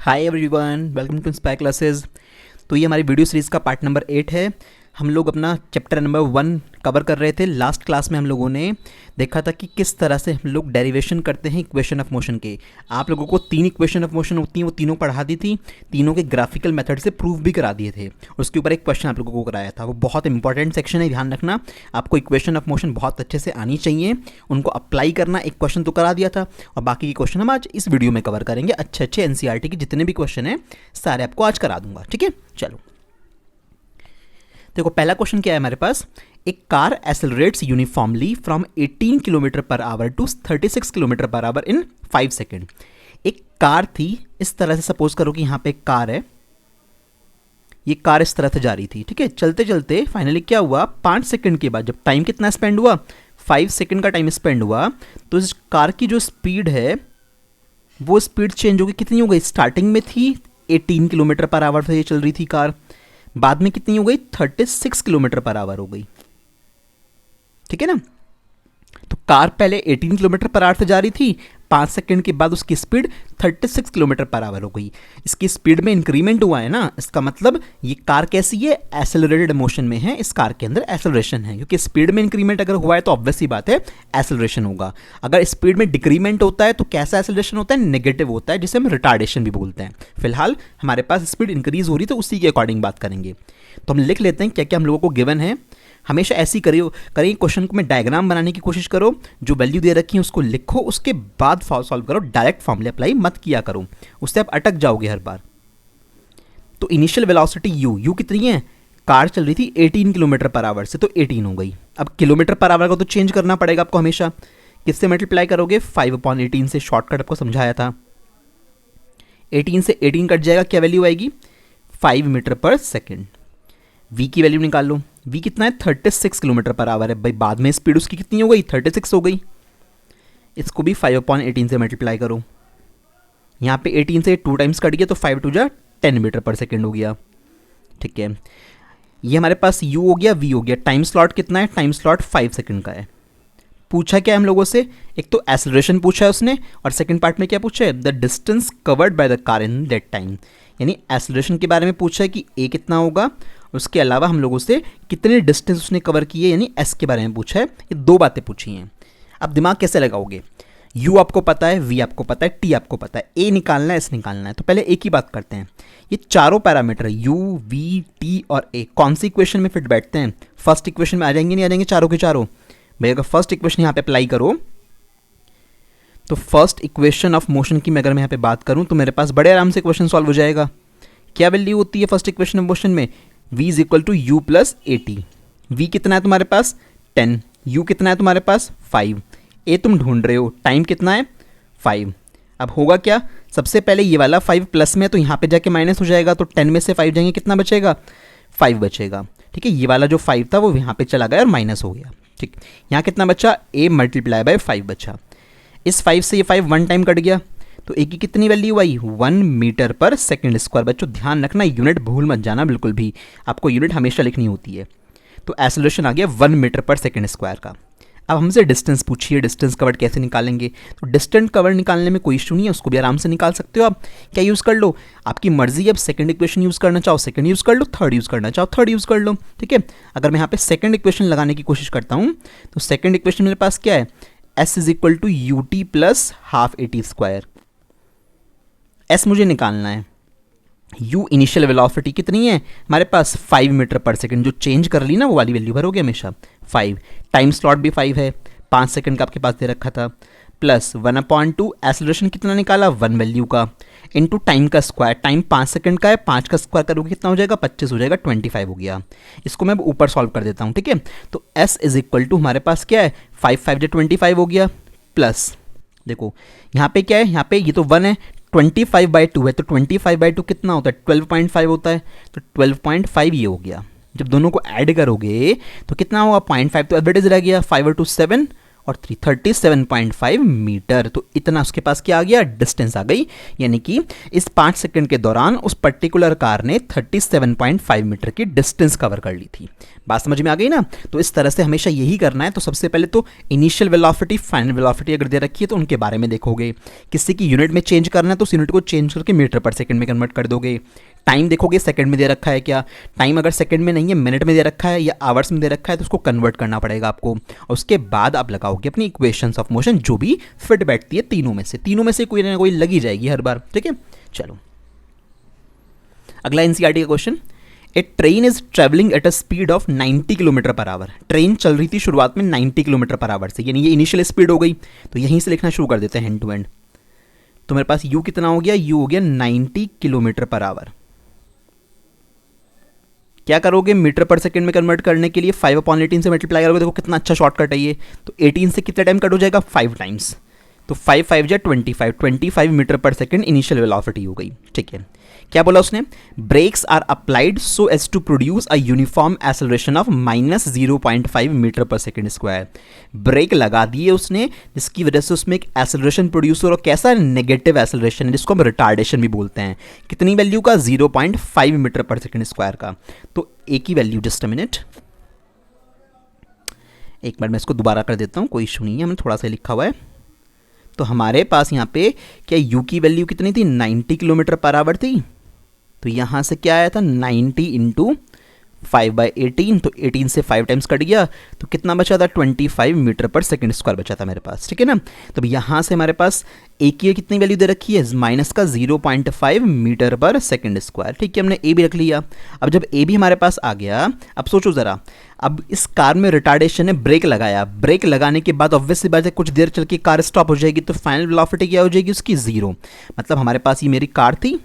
Hi everyone, welcome to Inspire Classes. तो ये हमारी वीडियो सीरीज़ का पार्ट नंबर 8 है। हम लोग अपना चैप्टर नंबर 1 कवर कर रहे थे। लास्ट क्लास में हम लोगों ने देखा था कि किस तरह से हम लोग डेरिवेशन करते हैं इक्वेशन ऑफ मोशन के। आप लोगों को 3 इक्वेशन ऑफ मोशन होती हैं, वो तीनों पढ़ा दी थी, तीनों के ग्राफिकल मेथड से प्रूव भी करा दिए थे। उसके ऊपर एक क्वेश्चन आप लोगों को कराया था, वो बहुत इंपॉर्टेंट सेक्शन है, ध्यान रखना। आपको इक्वेशन ऑफ मोशन बहुत अच्छे से आनी चाहिए, उनको अप्लाई करना। एक क्वेश्चन तो करा दिया था और बाकी के क्वेश्चन हम आज इस वीडियो में कवर करेंगे। अच्छे अच्छे एनसीईआरटी के जितने भी क्वेश्चन हैं सारे आपको आज करा दूंगा, ठीक है। चलो देखो, पहला क्वेश्चन क्या है हमारे पास। एक car accelerates uniformly from 18 kilometre per hour to 36 kilometre per hour in 5 second. एक कार थी, इस तरह से सपोज करो कि यहां पे एक कार है, ये कार इस तरह से जा रही थी, ठीक है। चलते चलते फाइनली क्या हुआ, 5 सेकंड के बाद जब टाइम कितना स्पेंड हुआ, 5 सेकंड का टाइम स्पेंड हुआ, तो इस कार की जो स्पीड है वो स्पीड चेंज हो गई। कितनी हो गई, स्टार्टिंग में थी 18 किलोमीटर पर आवर से ये चल रही थी कार, बाद में कितनी हो गई, 36 किलोमीटर पर आवर हो गई, ठीक है ना। तो कार पहले 18 किलोमीटर पर आवर से जा रही थी, 5 सेकंड के बाद उसकी स्पीड 36 किलोमीटर पर आवर हो गई। इसकी स्पीड में इंक्रीमेंट हुआ है ना, इसका मतलब ये कार कैसी है, एक्सेलरेटेड मोशन में है। इस कार के अंदर एक्सेलरेशन है, क्योंकि स्पीड में इंक्रीमेंट अगर हुआ है तो ऑब्वियस सी बात है एक्सेलरेशन होगा। अगर स्पीड में डिक्रीमेंट होता है तो कैसा एक्सेलरेशन होता है, नेगेटिव होता है, जिसे हम रिटार्डेशन भी बोलते हैं। फिलहाल हमारे पास स्पीड इंक्रीज हो रही, तो उसी के अकॉर्डिंग बात करेंगे। तो हम लिख लेते हैं क्या क्या हम लोगों को गिवन है। हमेशा ऐसी करिए क्वेश्चन को में डायग्राम बनाने की कोशिश करो, जो वैल्यू दे रखी है उसको लिखो, उसके बाद सॉल्व करो। डायरेक्ट फॉर्मूले अप्लाई मत किया करो, उससे आप अटक जाओगे हर बार। तो इनिशियल वेलोसिटी यू कितनी है, कार चल रही थी 18 किलोमीटर पर आवर से, तो 18 हो गई। अब किलोमीटर पर आवर को तो चेंज करना पड़ेगा आपको हमेशा। किससे मल्टीप्लाई करोगे, 5/18 से। शॉर्टकट आपको समझाया था, 18 से 18 कट जाएगा, क्या वैल्यू आएगी, 5 मीटर पर सेकेंड। v की वैल्यू निकाल लो, v कितना है, 36 किलोमीटर पर आवर है भाई। बाद में स्पीड उसकी कितनी हो गई, 36 हो गई। इसको भी 5/18 से मल्टीप्लाई करो, यहाँ पे 18 से 2 टाइम्स कट गया, तो 5 2 जा 10 मीटर पर सेकेंड हो गया, ठीक है। ये हमारे पास u हो गया, v हो गया। टाइम स्लॉट कितना है, टाइम स्लॉट 5 सेकेंड का है। पूछा क्या हम लोगों से, एक तो एक्सेलरेशन पूछा है उसने, और सेकंड पार्ट में क्या पूछा है, the distance covered by the car in that time. यानी एक्सेलरेशन के बारे में पूछा है कि a कितना होगा, उसके अलावा हम लोगों से कितने डिस्टेंस उसने कवर किए, यानी s के बारे में पूछा है। ये दो बातें पूछी हैं। अब दिमाग कैसे लगाओगे, u आपको पता है, v आपको पता है, t आपको पता है, a निकालना है, s निकालना है। तो पहले एक ही बात करते हैं, ये चारों पैरामीटर u, v, t और a कौन सी इक्वेशन में फिट बैठते हैं, फर्स्ट इक्वेशन में आ जाएंगे, नहीं आ जाएंगे चारों के चारों। भाई अगर फर्स्ट इक्वेशन यहाँ पे अप्लाई करो, तो फर्स्ट इक्वेशन ऑफ मोशन की मैं अगर मैं यहाँ पे बात करूँ तो मेरे पास बड़े आराम से क्वेश्चन सॉल्व हो जाएगा। क्या वैल्यू होती है फर्स्ट इक्वेशन ऑफ मोशन में, v is equal to u plus a t. V कितना है तुम्हारे पास 10, u कितना है तुम्हारे पास 5, a तुम ढूंढ रहे हो, टाइम कितना है 5। अब होगा क्या, सबसे पहले ये वाला 5 प्लस में, तो यहाँ पे जाके माइनस हो जाएगा, तो 10 में से 5 जाएंगे, कितना बचेगा 5 बचेगा, ठीक है। ये वाला जो 5 था वो यहाँ पे चला गया और माइनस हो गया, ठीक। यहाँ कितना बचा, a मल्टीप्लाई बाय 5 बचा। इस 5 से ये 5 1 टाइम कट गया, तो a की कितनी वैल्यू आई, 1 मीटर पर सेकेंड स्क्वायर। बच्चों ध्यान रखना, यूनिट भूल मत जाना बिल्कुल भी, आपको यूनिट हमेशा लिखनी होती है। तो एक्सेलरेशन आ गया 1 मीटर पर सेकेंड स्क्वायर का। अब हमसे डिस्टेंस पूछिए, डिस्टेंस कवर्ड कैसे निकालेंगे। तो डिस्टेंस कवर्ड निकालने में कोई इशू नहीं है, उसको भी आराम से निकाल सकते हो आप। क्या यूज़ कर लो, आपकी मर्जी। अब सेकंड इक्वेशन यूज़ करना चाहो सेकंड यूज़ कर लो, थर्ड यूज़ करना चाहो थर्ड यूज़ कर लो, ठीक है। अगर मैं यहाँ पे सेकंड इक्वेशन लगाने की कोशिश करता हूँ, तो सेकंड इक्वेशन मेरे पास क्या है, s is equal to u t plus half a t square. s मुझे निकालना है, u इनिशियल वेलोसिटी कितनी है हमारे पास 5 मीटर पर सेकंड, जो चेंज कर ली ना वो वाली वैल्यू भरोगे हमेशा 5। टाइम स्लॉट भी 5 है, 5 सेकंड का आपके पास दे रखा था, प्लस 1/2 एक्सेलरेशन कितना निकाला 1 वैल्यू का, इनटू टाइम का स्क्वायर। टाइम 5 सेकंड का है, 5 का स्क्वायर करोगे कितना हो जाएगा 25 हो जाएगा, 25 हो गया। इसको मैं ऊपर सॉल्व कर देता हूँ, ठीक है। तो s इज इक्वल टू हमारे पास क्या है, 5 5 जो 25 हो गया, प्लस देखो यहाँ पे क्या है, यहाँ पे ये तो 1 है, 25/2 है, तो 25/2 कितना होता है 12.5 होता है, तो 12.5 ये हो गया। जब दोनों को ऐड करोगे तो कितना होगा 0.5, तो एवरेज रह गया, 5 और 2 7 और 3 37.5 मीटर। तो इतना उसके पास क्या आ गया, डिस्टेंस आ गई। यानी कि इस 5 सेकंड के दौरान उस पर्टिकुलर कार ने 37.5 मीटर की डिस्टेंस कवर कर ली थी। बात समझ में आ गई ना। तो इस तरह से हमेशा यही करना है। तो सबसे पहले तो इनिशियल वेलोसिटी, फाइनल वेलोसिटी अगर दे रखी है तो उनके बारे में देखोगे। किसी की यूनिट में चेंज करना है तो उस यूनिट को चेंज करके मीटर पर सेकंड में कन्वर्ट कर दोगे। टाइम देखोगे सेकंड में दे रखा है क्या, टाइम अगर सेकंड में नहीं है, मिनट में दे रखा है या आवर्स में दे रखा है, तो उसको कन्वर्ट करना पड़ेगा आपको। और उसके बाद आप लगाओगे अपनी इक्वेशंस ऑफ मोशन जो भी फिट बैठती है तीनों में से कोई ना कोई लगी जाएगी हर बार। ठीक है, चलो अगला एनसीईआरटी का question. A train is travelling at a speed of 90 kilometre per our. Train चल रही थी शुरुआत में 90 किलोमीटर पर आवर से, यानी ये इनिशियल स्पीड हो गई। तो यहीं से लिखना शुरू कर देते हैं हैंड टू हैंड। तो मेरे पास यू कितना हो गया, यू हो गया 90 किलोमीटर पर आवर। क्या करोगे, मीटर पर सेकंड में कन्वर्ट करने के लिए 5/18 से मल्टीप्लाई करोगे। देखो कितना अच्छा शॉर्टकट है ये। तो 18 से कितना टाइम कट हो जाएगा, 5 टाइम्स। तो 5 5 जा 25 metre per second initial velocity हो गई। ठीक है, क्या बोला उसने, brakes are applied so as to produce a uniform acceleration of -0.5 metre per second square. Brake लगा दिए उसने, जिसकी वजह से उसमें एक एक्सेलरेशन प्रोड्यूस हो रहा, कैसा नेगेटिव एक्सेलरेशन है, जिसको हम रिटार्डेशन भी बोलते हैं। कितनी वैल्यू का, 0.5 मीटर पर सेकंड स्क्वायर का। तो ए की वैल्यू, जस्ट अ मिनट, एक मिनट मैं इसको दोबारा कर देता हूँ, कोई इशू नहीं है, हमने थोड़ा सा लिखा हुआ है। तो हमारे पास यहाँ पे क्या यू की वैल्यू कितनी थी, 90 किलोमीटर पर आवर थी। तो यहाँ से क्या आया था, 90 इंटू 5/18। तो 18 से 5 टाइम्स कट गया, तो कितना बचा था, 25 मीटर पर सेकंड स्क्वायर बचा था मेरे पास। ठीक है ना। तो यहाँ से हमारे पास ए की कितनी वैल्यू दे रखी है, माइनस का 0.5 मीटर पर सेकंड स्क्वायर। ठीक है, हमने ए भी रख लिया। अब जब ए भी हमारे पास आ गया, अब सोचो ज़रा, अब इस कार में रिटार्डेशन है, ब्रेक लगाया, ब्रेक लगाने के बाद ऑब्वियसली बात है कुछ देर चल के कार स्टॉप हो जाएगी, तो फाइनल वेलोसिटी क्या हो जाएगी उसकी, 0। मतलब हमारे पास ये मेरी कार थी,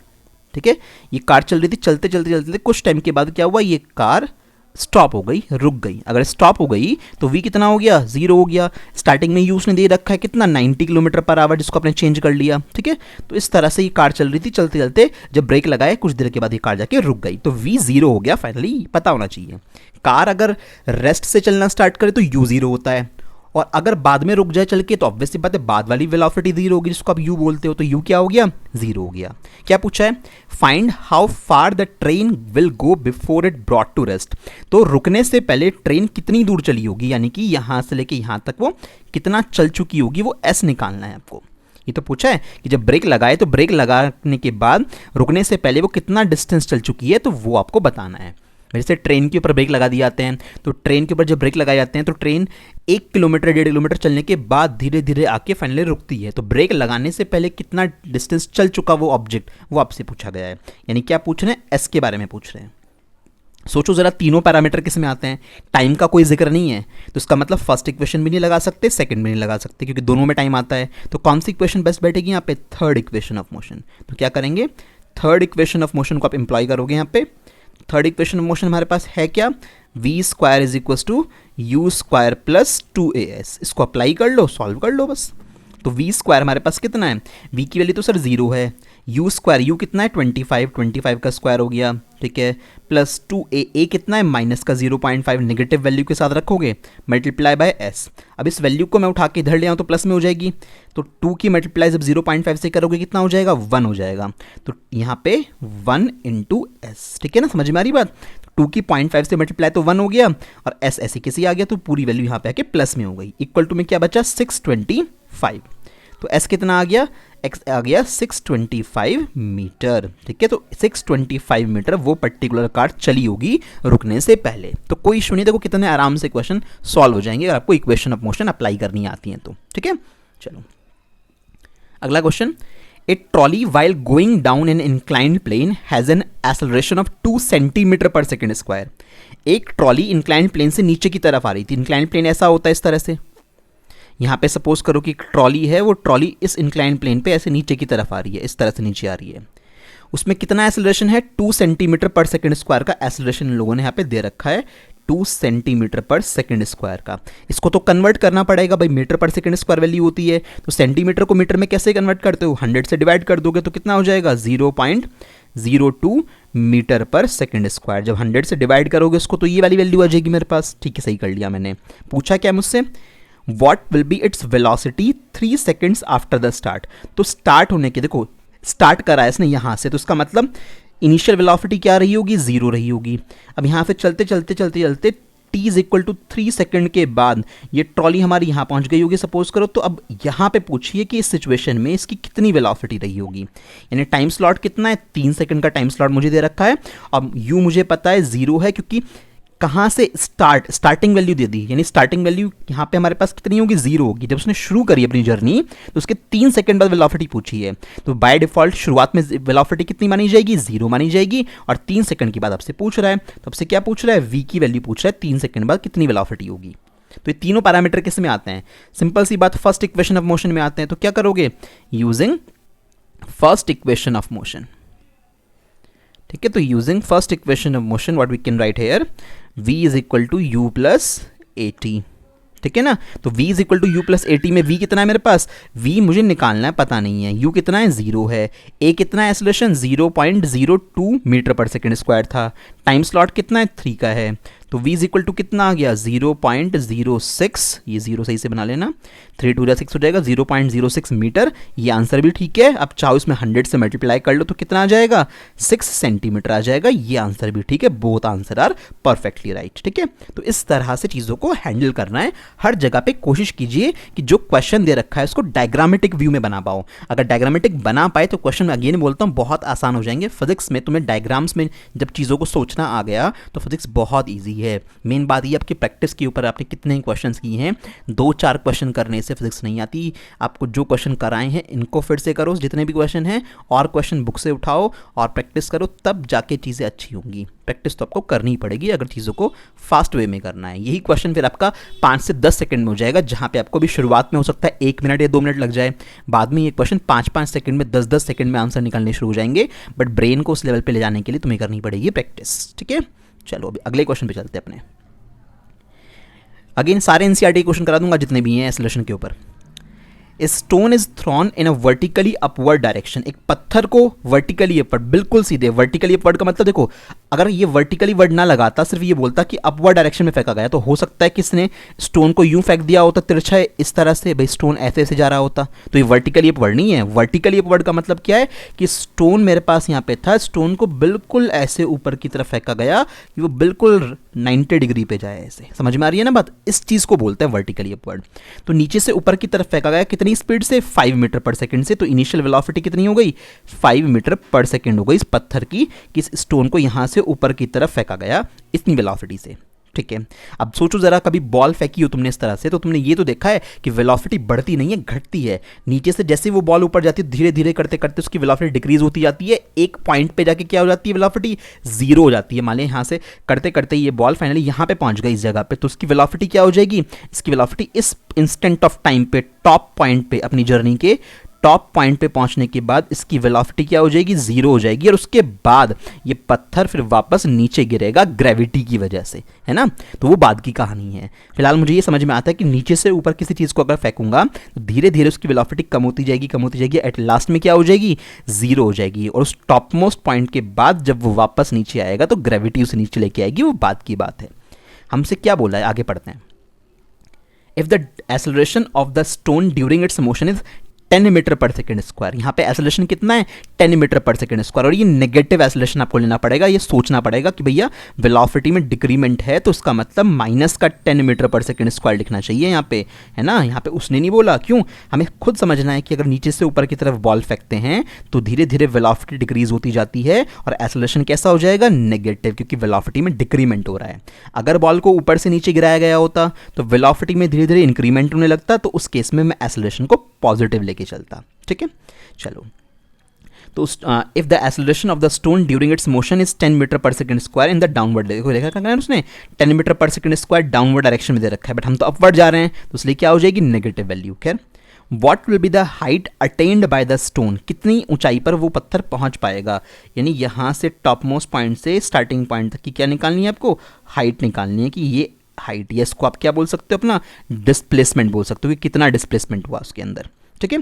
ठीक है, ये कार चल रही थी, चलते चलते चलते कुछ टाइम के बाद क्या हुआ, ये कार स्टॉप हो गई, रुक गई। अगर स्टॉप हो गई तो v कितना हो गया, 0 हो गया। स्टार्टिंग में यूज ने दे रखा है कितना, 90 किलोमीटर पर आवर, जिसको आपने चेंज कर लिया। ठीक है, तो इस तरह से ये कार चल रही थी, चलते चलते जब ब्रेक लगाए कुछ देर के बाद ये कार जाके रुक गई, तो v 0 हो गया। फाइनली पता होना चाहिए, कार अगर रेस्ट से चलना स्टार्ट करे तो u 0 होता है, और अगर बाद में रुक जाए चल के तो ऑब्वियसली बात है बाद वाली वेलोसिटी 0 होगी, जिसको आप u बोलते हो। तो u क्या हो गया, 0 हो गया। क्या पूछा है, find how far the train will go before it brought to rest. तो रुकने से पहले ट्रेन कितनी दूर चली होगी, यानी कि यहां से लेके यहां तक वो कितना चल चुकी होगी, वो s निकालना है आपको। ये तो पूछा है कि जब ब्रेक लगाए तो ब्रेक लगाने के बाद रुकने से पहले वो कितना डिस्टेंस चल चुकी है, तो वो आपको बताना है। जैसे ट्रेन के ऊपर ब्रेक लगा दिए जाते हैं, तो ट्रेन के ऊपर जब ब्रेक लगाए जाते हैं तो ट्रेन 1 किलोमीटर 1.5 किलोमीटर चलने के बाद धीरे धीरे आके फाइनली रुकती है। तो ब्रेक लगाने से पहले कितना डिस्टेंस चल चुका वो ऑब्जेक्ट, वो आपसे पूछा गया है। यानी क्या पूछ रहे हैं, एस के बारे में पूछ रहे हैं। सोचो जरा, तीनों पैरामीटर किस में आते हैं, टाइम का कोई जिक्र नहीं है, तो इसका मतलब फर्स्ट इक्वेशन भी नहीं लगा सकते, सेकंड भी नहीं लगा सकते, क्योंकि दोनों में टाइम आता है। तो कौन सी इक्वेशन बेस्ट बैठेगी यहाँ पे, थर्ड इक्वेशन ऑफ मोशन। तो क्या करेंगे, थर्ड इक्वेशन ऑफ मोशन को आप इंप्लॉय करोगे यहाँ पे। थर्ड इक्वेशन ऑफ मोशन हमारे पास है क्या, v square is equal to u square plus 2as। इसको अप्लाई कर लो, सॉल्व कर लो बस। तो v स्क्वायर हमारे पास कितना है, v की वैल्यू तो सर 0 है, u स्क्वायर, u कितना है 25 का स्क्वायर हो गया, ठीक है, प्लस 2a कितना है, माइनस का 0.5 नेगेटिव वैल्यू के साथ रखोगे, मल्टीप्लाई बाय s। अब इस वैल्यू को मैं उठा के इधर ले आऊँ तो प्लस में हो जाएगी, तो 2 की मल्टीप्लाई जब 0.5 से करोगे कितना हो जाएगा, 1 हो जाएगा। तो यहाँ पे 1 इंटू एस, ठीक है ना, समझ में आ रही बात। 2 की 0.5 से मल्टीप्लाई तो 1 हो गया, और s ऐसे कैसे आ गया, तो पूरी वैल्यू यहाँ पे आके प्लस में हो गई। इक्वल टू में क्या बचा, 625। तो s कितना आ गया, x आ गया 625 मीटर। ठीक है, तो 625 मीटर वो पर्टिकुलर कार चली होगी रुकने से पहले। तो कोई इशू नहीं, देखो कितने आराम से क्वेश्चन सॉल्व हो जाएंगे अगर आपको इक्वेशन ऑफ मोशन अप्लाई करनी आती है तो। ठीक है, चलो अगला question. A trolley while going down an inclined plane has an acceleration of 2 centimetre per second square. एक ट्रॉली इंक्लाइंड प्लेन से नीचे की तरफ आ रही थी। इंक्लाइंड प्लेन ऐसा होता है इस तरह से, यहाँ पे सपोज करो कि ट्रॉली है, वो ट्रॉली इस इंक्लाइन प्लेन पे ऐसे नीचे की तरफ आ रही है, इस तरह से नीचे आ रही है। उसमें कितना एक्सेलरेशन है, 2 सेंटीमीटर पर सेकंड स्क्वायर का एक्सेलरेशन इन लोगों ने यहाँ पे दे रखा है, 2 सेंटीमीटर पर सेकंड स्क्वायर का। इसको तो कन्वर्ट करना पड़ेगा भाई, metre per second square value होती है, तो सेंटीमीटर को मीटर में कैसे कन्वर्ट करते हो, 100 से डिवाइड कर दोगे तो कितना हो जाएगा, 0.02 मीटर पर सेकंड स्क्वायर। जब 100 से डिवाइड करोगे उसको तो ये वाली वैल्यू आ जाएगी मेरे पास। ठीक है, सही कर लिया मैंने। पूछा क्या मुझसे, What will be its velocity 3 seconds after the start। तो स्टार्ट होने के, देखो स्टार्ट करा है इसने यहाँ से, तो इसका मतलब इनिशियल वेलोसिटी क्या रही होगी, 0 रही होगी। अब यहाँ से चलते चलते चलते चलते t is equal to 3 second के बाद ये ट्रॉली हमारी यहाँ पहुँच गई होगी सपोज करो। तो अब यहाँ पे पूछिए कि इस सिचुएशन में इसकी कितनी वेलोसिटी रही होगी, यानी टाइम स्लॉट कितना है, 3 सेकंड का टाइम स्लॉट मुझे दे रखा है। अब u मुझे पता है 0 है, क्योंकि कहाँ से स्टार्टिंग वैल्यू दे दी, यानी स्टार्टिंग वैल्यू यहाँ पे हमारे पास कितनी होगी, 0 होगी। जब उसने शुरू करी अपनी जर्नी तो उसके 3 सेकंड बाद वेलोसिटी पूछी है, तो बाय डिफॉल्ट शुरुआत में वेलोसिटी कितनी मानी जाएगी, 0 मानी जाएगी। और 3 सेकंड के बाद आपसे पूछ रहा है, तो आपसे क्या पूछ रहा है, v की वैल्यू पूछ रहा है, 3 सेकंड बाद कितनी वेलोसिटी होगी। तो ये तीनों पैरामीटर किस में आते हैं, सिंपल सी बात, फर्स्ट इक्वेशन ऑफ मोशन में आते हैं। तो क्या करोगे, using first equation of motion, ठीक है। तो using first equation of motion what we can write here, v is equal to u plus a t, ठीक है ना। तो v is equal to u plus a t में v कितना है मेरे पास, v मुझे निकालना है, पता नहीं है, u कितना है, 0 है, a कितना है, acceleration 0.02 metre per second square था, टाइम स्लॉट कितना है, 3 का है। तो v इज इक्वल टू कितना आ गया, 0.06, ये 0 सही से बना लेना, 3 2 6 हो जाएगा, 0.06 मीटर। ये आंसर भी ठीक है। अब चाहो इसमें 100 से मल्टीप्लाई कर लो तो कितना आ जाएगा, 6 सेंटीमीटर आ जाएगा। ये आंसर भी ठीक है, both answer are perfectly right, ठीक है। तो इस तरह से चीज़ों को हैंडल करना है। हर जगह पे कोशिश कीजिए कि जो क्वेश्चन दे रखा है उसको डायग्रामेटिक व्यू में बना पाओ। अगर डायग्रामेटिक बना पाए तो क्वेश्चन अगेन बोलता हूँ बहुत आसान हो जाएंगे। फिजिक्स में तुम्हें डायग्राम्स में जब चीज़ों को सोचना आ गया तो फिजिक्स बहुत ईजी है। मेन बात ये आपकी प्रैक्टिस के ऊपर, आपने कितने क्वेश्चंस किए हैं। 2-4 क्वेश्चन करने से फिजिक्स नहीं आती। आपको जो क्वेश्चन कराए हैं इनको फिर से करो, जितने भी क्वेश्चन हैं, और क्वेश्चन बुक से उठाओ और प्रैक्टिस करो, तब जाके चीज़ें अच्छी होंगी। प्रैक्टिस तो आपको करनी पड़ेगी अगर चीज़ों को फास्ट वे में करना है। यही क्वेश्चन फिर आपका 5 से 10 सेकंड में हो जाएगा, जहाँ पे आपको भी शुरुआत में हो सकता है 1 मिनट या 2 मिनट लग जाए, बाद में ये क्वेश्चन 5-5 सेकंड में, 10-10 सेकंड में आंसर निकलने शुरू हो जाएंगे। बट ब्रेन को उस लेवल पे ले जाने के लिए तुम्हें करनी पड़ेगी प्रैक्टिस, ठीक है। चलो अभी अगले क्वेश्चन पे चलते हैं अपने। अगेन सारे एनसीईआरटी क्वेश्चन करा दूंगा जितने भी हैं एक्सेलरेशन के ऊपर। Stone is thrown in a vertically upward direction, एक पत्थर को वर्टिकली अपवर्ड, बिल्कुल सीधे वर्टिकली अपवर्ड का मतलब देखो, अगर ये वर्टिकली वर्ड ना लगाता, सिर्फ ये बोलता कि अपवर्ड डायरेक्शन में फेंका गया, तो हो सकता है किसने स्टोन को यूं फेंक दिया होता तिरछा इस तरह से, भाई स्टोन ऐसे ऐसे जा रहा होता, तो ये वर्टिकली अपवर्ड नहीं है। वर्टिकली अपवर्ड का मतलब क्या है कि स्टोन मेरे पास यहाँ पे था, स्टोन को बिल्कुल ऐसे ऊपर की तरफ फेंका गया कि वो बिल्कुल 90 डिग्री पे जाए, ऐसे समझ में आ रही है ना बात, इस चीज़ को बोलते हैं वर्टिकली अपवर्ड। तो नीचे से ऊपर की तरफ फेंका गया कितनी स्पीड से, 5 मीटर पर सेकंड से। तो इनिशियल वेलोसिटी कितनी हो गई, 5 मीटर पर सेकंड हो गई इस पत्थर की, कि इस स्टोन को यहाँ से ऊपर की तरफ फेंका गया इतनी वेलोसिटी से, ठीक है। अब सोचो जरा, कभी बॉल फेंकी हो तुमने इस तरह से, तो तुमने ये तो देखा है कि वेलोसिटी बढ़ती नहीं है, घटती है। नीचे से जैसे वो बॉल ऊपर जाती है, धीरे धीरे करते करते उसकी वेलोसिटी डिक्रीज होती जाती है, एक पॉइंट पे जाके क्या हो जाती है, वेलोसिटी 0 हो जाती है। मान लें यहाँ से करते करते ये बॉल फाइनली यहाँ पे पहुँच गई इस जगह पे, तो उसकी वेलोसिटी क्या हो जाएगी, इसकी वेलोसिटी इस इंस्टेंट ऑफ टाइम पे, टॉप पॉइंट पे, अपनी जर्नी के टॉप पॉइंट पे पहुंचने के बाद इसकी वेलोसिटी क्या हो जाएगी, 0 हो जाएगी। और उसके बाद ये पत्थर फिर वापस नीचे गिरेगा ग्रेविटी की वजह से, है ना। तो वो बाद की कहानी है। फिलहाल मुझे ये समझ में आता है कि नीचे से ऊपर किसी चीज़ को अगर फेंकूंगा तो धीरे धीरे उसकी वेलोसिटी कम होती जाएगी, एट लास्ट में क्या हो जाएगी, 0 हो जाएगी। और उस टॉप मोस्ट पॉइंट के बाद जब वो वापस नीचे आएगा तो ग्रेविटी उसे नीचे लेके आएगी, वो बाद की बात है। हमसे क्या बोला है, आगे पढ़ते हैं। If the acceleration of the stone during its motion is 10 metre per second square, यहाँ पे एक्सेलरेशन कितना है, 10 मीटर पर सेकेंड स्क्वायर। और ये नेगेटिव एक्सेलरेशन आपको लेना पड़ेगा, ये सोचना पड़ेगा कि भैया वेलोसिटी में डिक्रीमेंट है, तो उसका मतलब माइनस का 10 मीटर पर सेकेंड स्क्वायर लिखना चाहिए यहाँ पे, है ना। यहाँ पे उसने नहीं बोला, क्यों, हमें खुद समझना है कि अगर नीचे से ऊपर की तरफ बॉल फेंकते हैं तो धीरे धीरे वेलोसिटी डिक्रीज होती जाती है और एक्सेलरेशन कैसा हो जाएगा, नेगेटिव, क्योंकि वेलोसिटी में डिक्रीमेंट हो रहा है। अगर बॉल को ऊपर से नीचे गिराया गया होता तो वेलोसिटी में धीरे धीरे इंक्रीमेंट होने लगता, तो उस केस में मैं एक्सेलरेशन को पॉजिटिव लेके चलता, ठीक है। चलो, तो if the acceleration of the stone during its motion is 10 metre per second square in the downward, देखो देखा क्या उसने 10 metre per second square downward direction में दे रखा है, बट हम तो अपवर्ड जा रहे हैं, तो इसलिए क्या हो जाएगी, नेगेटिव वैल्यू। खैर, what will be the height attained by the stone, कितनी ऊंचाई पर वो पत्थर पहुंच पाएगा, यानी यहाँ से टॉप मोस्ट पॉइंट से स्टार्टिंग पॉइंट तक की क्या निकालनी है आपको, हाइट निकालनी है। कि ये हाइट, ये इसको आप क्या बोल सकते हो, अपना डिस्प्लेसमेंट बोल सकते हो, कि कितना डिस्प्लेसमेंट हुआ उसके अंदर, ठीक है।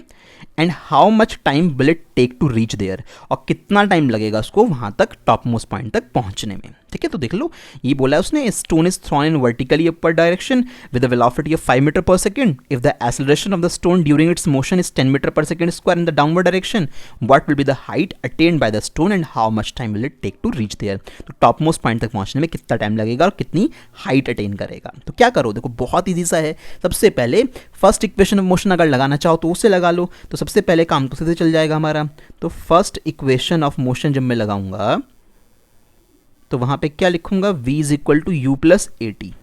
And how much time will it take to reach there, और कितना टाइम लगेगा उसको वहां तक टॉप मोस्ट पॉइंट तक पहुंचने में। ठीक है, तो देख लो ये बोला है उसने, stone is thrown in vertically upward direction with a velocity of 5 metre per second. If the acceleration of the stone during its motion is 10 metre per second square in the downward direction, what will be the height attained by the stone and how much time will it take to reach there. तो top most point तक पहुंचने में कितना time लगेगा और कितनी height attain करेगा। तो क्या करो, देखो बहुत ईजी सा है। सबसे पहले फर्स्ट इक्वेशन ऑफ मोशन अगर लगाना चाहो तो उससे लगा लो, तो सबसे पहले काम तो सीधे चल जाएगा हमारा। तो फर्स्ट इक्वेशन ऑफ मोशन जब मैं लगाऊंगा तो वहां पे क्या लिखूंगा, v is equal to u plus a t.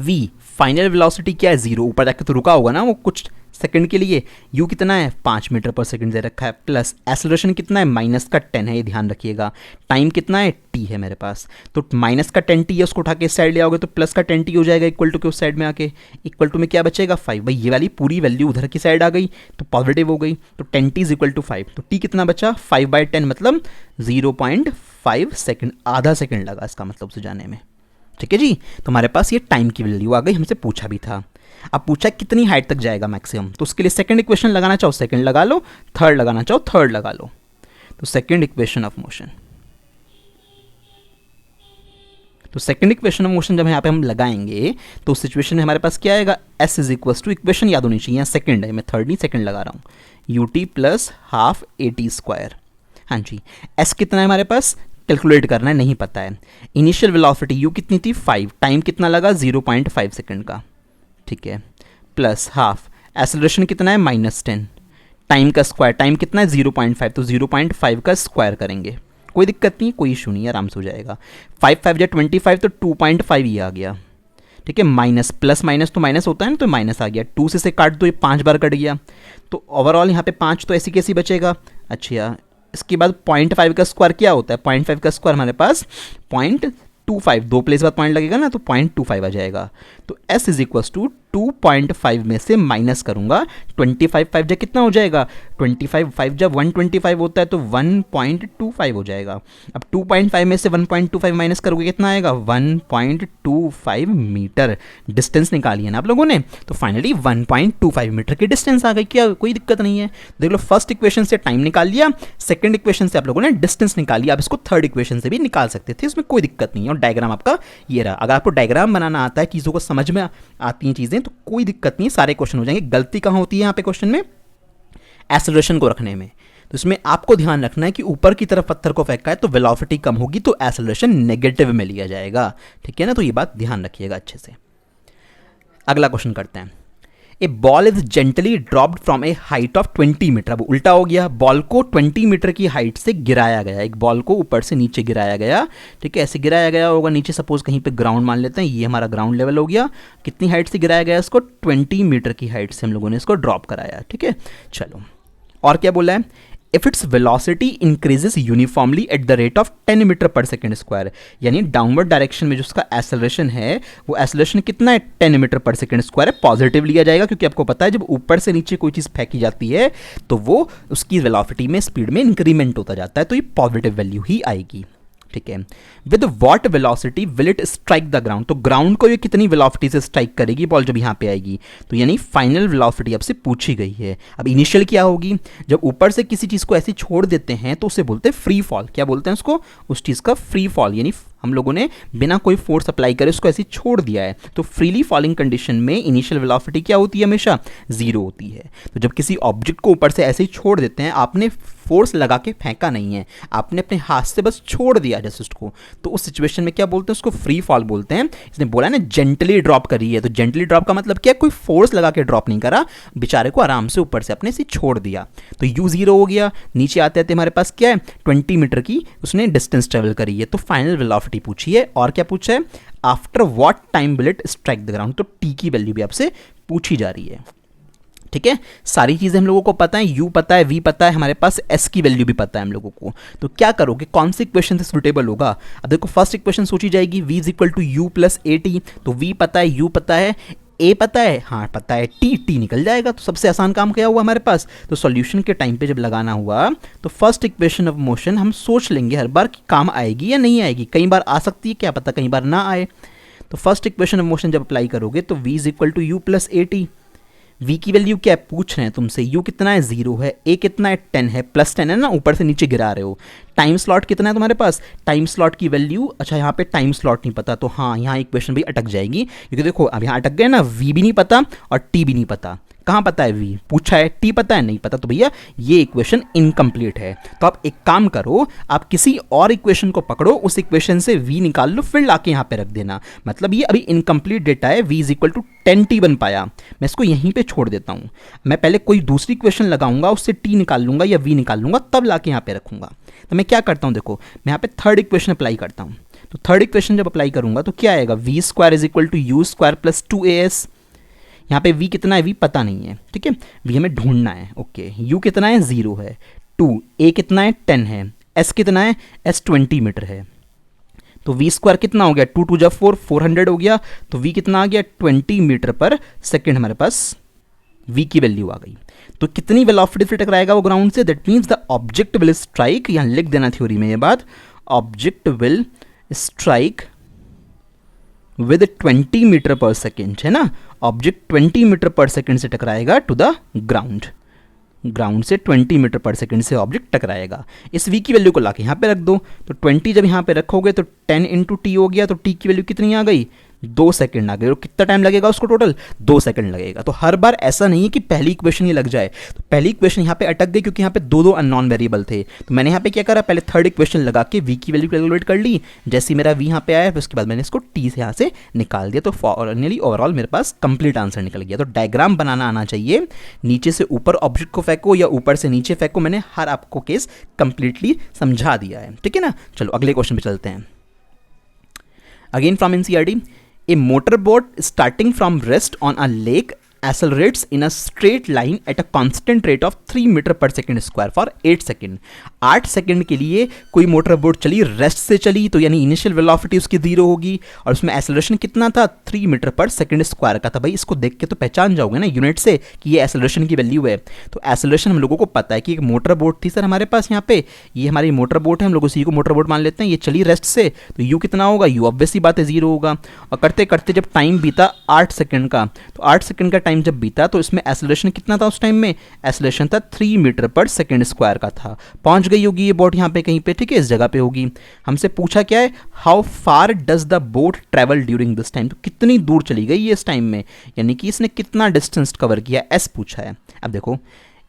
v final velocity क्या है, 0, ऊपर जाके तो रुका होगा ना वो कुछ सेकंड के लिए। u कितना है, 5 मीटर पर सेकंड दे रखा है, प्लस एक्सेलरेशन कितना है, माइनस का 10 है, ये ध्यान रखिएगा। टाइम कितना है, t है मेरे पास, तो माइनस का 10t है, उसको उठा के इस साइड ले आओगे तो प्लस का 10t हो जाएगा, इक्वल टू के उस साइड में आके इक्वल टू में क्या बचेगा, 5। भाई ये वाली पूरी वैल्यू उधर की साइड आ गई तो पॉजिटिव हो गई, तो 10t इज इक्वल टू 5। तो t कितना बचा, 5/10 मतलब 0.5 सेकेंड, आधा सेकेंड लगा इसका मतलब उसे जाने में। ठीक है जी, तो हमारे पास ये टाइम की वैल्यू आ गई, हमसे पूछा भी था। अब पूछा कितनी हाइट तक जाएगा मैक्सिमम, तो उसके लिए सेकंड इक्वेशन लगाना चाहो सेकंड लगा लो, थर्ड लगाना चाहो थर्ड लगा लो। तो सेकंड इक्वेशन ऑफ मोशन, तो सेकंड इक्वेशन ऑफ मोशन जब यहाँ पे हम लगाएंगे तो उस सिचुएशन में हमारे पास क्या आएगा, s is equal to, equation याद होनी चाहिए, यहाँ सेकंड है, मैं थर्ड नहीं सेकंड लगा रहा हूँ, ut plus half AT square. हाँ जी, s कितना है हमारे पास, कैलकुलेट करना है, नहीं पता है। इनिशियल वेलोसिटी u कितनी थी, 5, टाइम कितना लगा 0.5 सेकंड का, ठीक है, प्लस हाफ एक्सेलरेशन कितना है -10, टाइम का स्क्वायर, टाइम कितना है 0.5, तो 0.5 का स्क्वायर करेंगे, कोई दिक्कत नहीं, कोई इशू नहीं है, आराम से हो जाएगा। 5 5 या 25 तो 2.5 ये आ गया, ठीक है, माइनस प्लस माइनस तो माइनस होता है ना, तो माइनस आ गया, 2 से काट दो, ये 5 बार कट गया, तो ओवरऑल यहाँ पे 5 तो ऐसी कैसी बचेगा। अच्छा, इसके बाद 0.5 का स्क्वायर क्या होता है, 0.5 का स्क्वायर हमारे पास 0.25, 2 प्लेस बाद पॉइंट लगेगा ना, तो 0.25 आ जाएगा। तो s इज इक्वल टू 2.5 में से माइनस करूंगा 25, 5 जब कितना हो जाएगा, 25, 5 जब 125 होता है तो 1.25 हो जाएगा। अब 2.5 में से 1.25 माइनस करोगे कितना आएगा, 1.25 मीटर डिस्टेंस निकाली है ना आप लोगों ने, तो फाइनली 1.25 मीटर की डिस्टेंस आ गई, क्या कोई दिक्कत नहीं है। देख लो फर्स्ट इक्वेशन से टाइम निकाल लिया, सेकंड इक्वेशन से आप लोगों ने डिस्टेंस निकाल लिया, आप इसको थर्ड इक्वेशन से भी निकाल सकते थे, इसमें कोई दिक्कत नहीं है। और डायग्राम आपका ये रहा, अगर आपको डायग्राम बनाना आता है, चीज़ों को समझ में आती हैं चीज़ें, तो कोई दिक्कत नहीं, सारे क्वेश्चन हो जाएंगे। गलती कहाँ होती है यहाँ पे क्वेश्चन में, एक्सेलरेशन को रखने में। तो इसमें आपको ध्यान रखना है कि ऊपर की तरफ पत्थर को फेंका है तो वेलोसिटी कम होगी, तो एक्सेलरेशन नेगेटिव में लिया जाएगा, ठीक है ना, तो ये बात ध्यान रखिएगा अच्छे से। अगला क्वेश्चन करते हैं। A ball is gently dropped from a height of 20 metre, अब उल्टा हो गया, बॉल को 20 मीटर की हाइट से गिराया गया, एक बॉल को ऊपर से नीचे गिराया गया, ठीक है, ऐसे गिराया गया होगा नीचे, सपोज कहीं पे ग्राउंड मान लेते हैं, ये हमारा ग्राउंड लेवल हो गया, कितनी हाइट से गिराया गया इसको, 20 मीटर की हाइट से हम लोगों ने इसको ड्रॉप कराया, ठीक है। चलो और क्या बोला है, if its velocity increases uniformly at the rate of 10 metre per second square, यानी डाउनवर्ड डायरेक्शन में जो उसका एक्सेलरेशन है वो एक्सेलरेशन कितना है, 10 मीटर पर सेकेंड स्क्वायर है, पॉजिटिव लिया जाएगा, क्योंकि आपको पता है जब ऊपर से नीचे कोई चीज़ फेंकी जाती है तो वो उसकी वेलोसिटी में स्पीड में इंक्रीमेंट होता जाता है, तो ये पॉजिटिव वैल्यू ही आएगी, ठीक है। With what velocity will it strike the ground, तो ग्राउंड को ये कितनी वेलोसिटी से स्ट्राइक करेगी बॉल जब यहाँ पे आएगी, तो यानी फाइनल वेलोसिटी आपसे पूछी गई है। अब इनिशियल क्या होगी, जब ऊपर से किसी चीज़ को ऐसे छोड़ देते हैं तो उसे बोलते हैं फ्री फॉल, क्या बोलते हैं उसको, उस चीज़ का फ्री फॉल, यानी हम लोगों ने बिना कोई फोर्स अप्लाई करे उसको ऐसे छोड़ दिया है, तो फ्रीली फॉलिंग कंडीशन में इनिशियल वेलोसिटी क्या होती है, हमेशा 0 होती है। तो जब किसी ऑब्जेक्ट को ऊपर से ऐसे ही छोड़ देते हैं, आपने फोर्स लगा के फेंका नहीं है, आपने अपने हाथ से बस छोड़ दिया जैसे उसको, तो उस सिचुएशन में क्या बोलते हैं, उसको फ्री फॉल बोलते हैं। इसने बोला ना जेंटली ड्रॉप करी है, तो जेंटली ड्रॉप का मतलब क्या, कोई फोर्स लगा के ड्रॉप नहीं करा, बेचारे को आराम से ऊपर से अपने से छोड़ दिया, तो u 0 हो गया। नीचे आते आते हमारे पास क्या है, 20 मीटर की उसने डिस्टेंस ट्रेवल करी है, तो फाइनल वेलोसिटी पूछी है। और क्या पूछा है, after what time will it strike the ground, तो t की वैल्यू भी आपसे पूछी जा रही है, ठीक है। सारी चीज़ें हम लोगों को पता है, u पता है, v पता है, हमारे पास s की वैल्यू भी पता है हम लोगों को, तो क्या करोगे, कौन सी इक्वेशन से सुटेबल होगा। अब देखो फर्स्ट इक्वेशन सोची जाएगी, v is equal to u plus a t, तो v पता है, u पता है, ए पता है, हाँ पता है, टी निकल जाएगा, तो सबसे आसान काम क्या हुआ हमारे पास। तो सॉल्यूशन के टाइम पे जब लगाना हुआ तो फर्स्ट इक्वेशन ऑफ मोशन हम सोच लेंगे हर बार कि काम आएगी या नहीं आएगी, कई बार आ सकती है, क्या पता कई बार ना आए। तो फर्स्ट इक्वेशन ऑफ मोशन जब अप्लाई करोगे तो v is equal to u plus a t, v की वैल्यू क्या है पूछ रहे हैं तुमसे, u कितना है 0 है, a कितना है 10 है, प्लस 10 है ना, ऊपर से नीचे गिरा रहे हो। टाइम स्लॉट कितना है तुम्हारे पास, टाइम स्लॉट की वैल्यू, अच्छा यहाँ पे टाइम स्लॉट नहीं पता, तो हाँ यहाँ इक्वेशन भी अटक जाएगी, क्योंकि देखो अब यहाँ अटक गए ना, v भी नहीं पता और t भी नहीं पता। कहाँ पता है v पूछा है, t पता है नहीं पता, तो भैया ये इक्वेशन इनकम्प्लीट है। तो आप एक काम करो, आप किसी और इक्वेशन को पकड़ो, उस इक्वेशन से v निकाल लो, फिर लाके यहाँ पे रख देना। मतलब ये अभी इनकम्प्लीट डेटा है, v is equal to 10t बन पाया, मैं इसको यहीं पे छोड़ देता हूँ। मैं पहले कोई दूसरी इक्वेशन लगाऊंगा, उससे t निकाल लूंगा या v निकाल लूंगा, तब लाके यहाँ पे रखूंगा। तो मैं क्या करता हूँ, देखो मैं यहाँ पे थर्ड इक्वेशन अप्लाई करता हूँ। तो थर्ड इक्वेशन जब अप्लाई करूंगा तो क्या आएगा, v square is equal to u square plus 2as। यहाँ पे v कितना है, v पता नहीं है, ठीक है, v हमें ढूंढना है। ओके, u कितना है 0 है, 2, a कितना है 10 है, s कितना है, s 20 मीटर है। तो v स्क्वायर कितना हो गया, 2 2 जा 4, 400 हो गया। तो v कितना आ गया 20 मीटर पर सेकेंड, हमारे पास v की वैल्यू आ गई। तो कितनी वेलोसिटी से टकराएगा वो ग्राउंड से, that means the object will strike, यहाँ लिख देना थ्योरी में ये बात, object will strike with 20 metre per second, है ना। ऑब्जेक्ट 20 मीटर पर सेकेंड से टकराएगा टू द ग्राउंड, ग्राउंड से 20 मीटर पर सेकेंड से ऑब्जेक्ट टकराएगा। इस v की वैल्यू को लाके यहाँ पे रख दो, तो 20 जब यहाँ पे रखोगे तो 10 इंटू टी हो गया, तो t की वैल्यू कितनी आ गई, 2 सेकंड आ गए। और कितना टाइम लगेगा उसको, टोटल 2 सेकंड लगेगा। तो हर बार ऐसा नहीं है कि पहली इक्वेशन ही लग जाए। तो पहली इक्वेशन यहाँ पे अटक गई क्योंकि यहाँ पे दो अननोन वेरिएबल थे। तो मैंने यहाँ पे क्या करा, पहले थर्ड इक्वेशन लगा के v की वैल्यू कैलकुलेट कर ली। जैसे मेरा v यहाँ पे आया, फिर उसके बाद मैंने इसको t से यहाँ से निकाल दिया। तो फाइनली ओवरऑल मेरे पास कंप्लीट आंसर निकल गया। तो डायग्राम बनाना आना चाहिए, नीचे से ऊपर ऑब्जेक्ट को फेंको या ऊपर से नीचे फेंको। मैंने हर आपको केस कंप्लीटली समझा दिया है, ठीक है ना। चलो अगले क्वेश्चन पे चलते हैं। Again from NCERT, a motorboat starting from rest on a lake accelerates in a straight line at a constant rate of 3 metre per second square for 8 second. 8 second के लिए कोई मोटर बोट चली, rest से चली, तो यानी initial velocity उसकी 0 होगी और उसमें एक्सेलरेशन कितना था, 3 मीटर पर सेकेंड स्क्वायर का था। भाई इसको देख के तो पहचान जाओगे ना यूनिट से कि ये एक्सेलरेशन की वैल्यू है। तो एक्सेलरेशन हम लोगों को पता है कि एक मोटर बोट थी सर हमारे पास, यहाँ पे ये हमारी मोटर बोट है, हम लोग उसी को मोटर बोट मान लेते हैं। ये चली रेस्ट से, तो यू कितना होगा, यू ऑब्वियसली बात है 0 होगा। और करते करते जब टाइम बीता 8 सेकेंड का, तो 8 सेकेंड का टाइम जब बीता तो इसमें एक्सेलरेशन कितना था उस टाइम में, एक्सेलरेशन था 3 मीटर पर सेकेंड स्क्वायर का था। पहुंच गई होगी ये बोट यहाँ पे कहीं पे, ठीक है, इस जगह पे होगी। हमसे पूछा क्या है, how far does the boat travel during this time, तो कितनी दूर चली गई ये इस टाइम में, यानी कि इसने कितना डिस्टेंस कवर किया, एस पूछा है। अब देखो